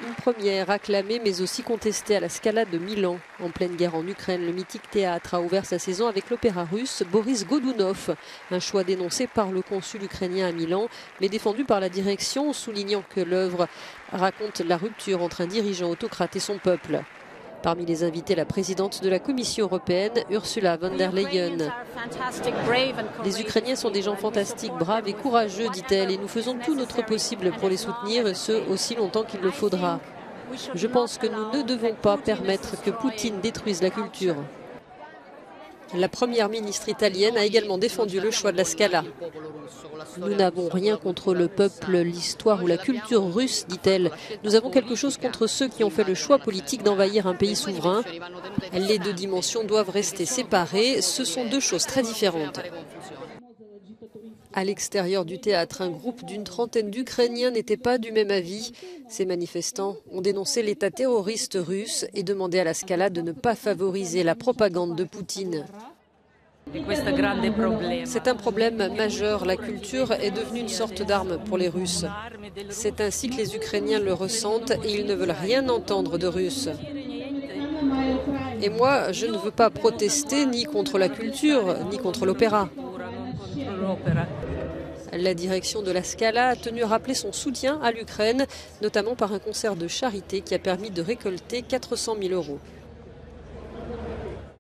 Une première acclamée mais aussi contestée à la Scala de Milan. En pleine guerre en Ukraine, le mythique théâtre a ouvert sa saison avec l'opéra russe Boris Godunov. Un choix dénoncé par le consul ukrainien à Milan, mais défendu par la direction, soulignant que l'œuvre raconte la rupture entre un dirigeant autocrate et son peuple. Parmi les invités, la présidente de la Commission européenne, Ursula von der Leyen. Les Ukrainiens sont des gens fantastiques, braves et courageux, dit-elle, et nous faisons tout notre possible pour les soutenir, et ce, aussi longtemps qu'il le faudra. Je pense que nous ne devons pas permettre que Poutine détruise la culture. La première ministre italienne a également défendu le choix de la Scala. Nous n'avons rien contre le peuple, l'histoire ou la culture russe, dit-elle. Nous avons quelque chose contre ceux qui ont fait le choix politique d'envahir un pays souverain. Les deux dimensions doivent rester séparées. Ce sont deux choses très différentes. À l'extérieur du théâtre, un groupe d'une trentaine d'Ukrainiens n'était pas du même avis. Ces manifestants ont dénoncé l'État terroriste russe et demandé à la Scala de ne pas favoriser la propagande de Poutine. C'est un problème majeur. La culture est devenue une sorte d'arme pour les Russes. C'est ainsi que les Ukrainiens le ressentent et ils ne veulent rien entendre de russe. Et moi, je ne veux pas protester ni contre la culture, ni contre l'opéra. La direction de la Scala a tenu à rappeler son soutien à l'Ukraine, notamment par un concert de charité qui a permis de récolter 400 000 €.